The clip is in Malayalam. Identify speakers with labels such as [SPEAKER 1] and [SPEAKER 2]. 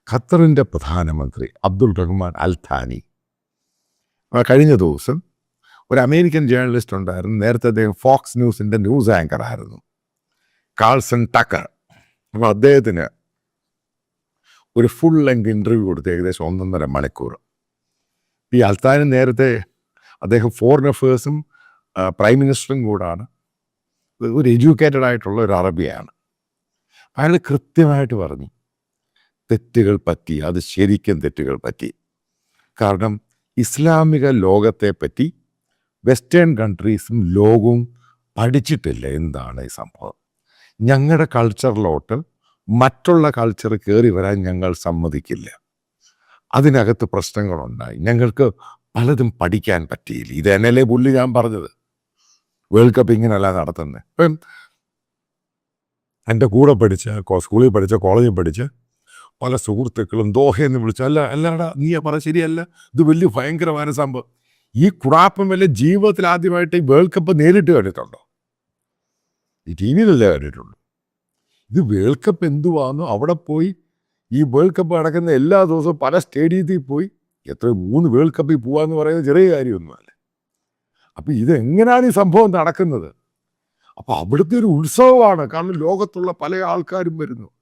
[SPEAKER 1] ഖത്തറിൻ്റെ പ്രധാനമന്ത്രി അബ്ദുൾ റഹ്മാൻ അൽ ഥാനി കഴിഞ്ഞ ദിവസം ഒരു അമേരിക്കൻ ജേർണലിസ്റ്റ് ഉണ്ടായിരുന്നു. നേരത്തെ അദ്ദേഹം ഫോക്സ് ന്യൂസിൻ്റെ ന്യൂസ് ആങ്കർ ആയിരുന്നു, കാൾസൺ ടക്കർ. അപ്പോൾ അദ്ദേഹത്തിന് ഒരു ഫുൾ ലെങ്ത് ഇൻ്റർവ്യൂ കൊടുത്ത് ഏകദേശം 1.5 മണിക്കൂർ. ഈ അൽത്താനി നേരത്തെ അദ്ദേഹം ഫോറിൻ അഫേഴ്സും പ്രൈം മിനിസ്റ്ററും കൂടാണ്. ഒരു എഡ്യൂക്കേറ്റഡ് ആയിട്ടുള്ള ഒരു അറബിയാണ്. അയാൾ കൃത്യമായിട്ട് പറഞ്ഞു തെറ്റുകൾ പറ്റി, അത് ശരിക്കും തെറ്റുകൾ പറ്റി. കാരണം ഇസ്ലാമിക ലോകത്തെപ്പറ്റി വെസ്റ്റേൺ കൺട്രീസും ലോകവും പഠിച്ചിട്ടില്ല എന്താണ് ഈ സംഭവം. ഞങ്ങളുടെ കൾച്ചറിലോട്ട് മറ്റുള്ള കൾച്ചർ കയറി വരാൻ ഞങ്ങൾ സമ്മതിക്കില്ല. അതിനകത്ത് പ്രശ്നങ്ങളുണ്ടായി, ഞങ്ങൾക്ക് പലതും പഠിക്കാൻ പറ്റിയില്ല. ഇത് എന്നല്ലേ പുള്ളി ഞാൻ പറഞ്ഞത്. വേൾഡ് കപ്പ് ഇങ്ങനെയല്ല നടത്തുന്നത്. ഇപ്പം എൻ്റെ കൂടെ പഠിച്ച, സ്കൂളിൽ പഠിച്ച, കോളേജിൽ പഠിച്ച പല സുഹൃത്തുക്കളും ദോഹയെന്ന് വിളിച്ചു, അല്ലാടാ നീ പറഞ്ഞ ശരിയല്ല, ഇത് വലിയ ഭയങ്കരമായ സംഭവം. ഈ കുഴപ്പം വല്ല ജീവിതത്തിൽ ആദ്യമായിട്ട് ഈ വേൾഡ് കപ്പ് നേരിട്ട് കണ്ടിട്ടുണ്ടോ? ഈ ടി വിയിലല്ലേ കണ്ടിട്ടുള്ളൂ. ഇത് വേൾഡ് കപ്പ് എന്തുവാന്നോ അവിടെ പോയി ഈ വേൾഡ് കപ്പ് നടക്കുന്ന എല്ലാ ദിവസവും പല സ്റ്റേഡിയത്തിൽ പോയി 3 വേൾഡ് കപ്പിൽ പോവാന്ന് പറയുന്നത് ചെറിയ കാര്യമൊന്നുമല്ല. അപ്പം ഇതെങ്ങനെയാണ് ഈ സംഭവം നടക്കുന്നത്? അപ്പോൾ അവിടുത്തെ ഒരു ഉത്സവമാണ്. കാരണം ലോകത്തുള്ള പല ആൾക്കാരും വരുന്നു.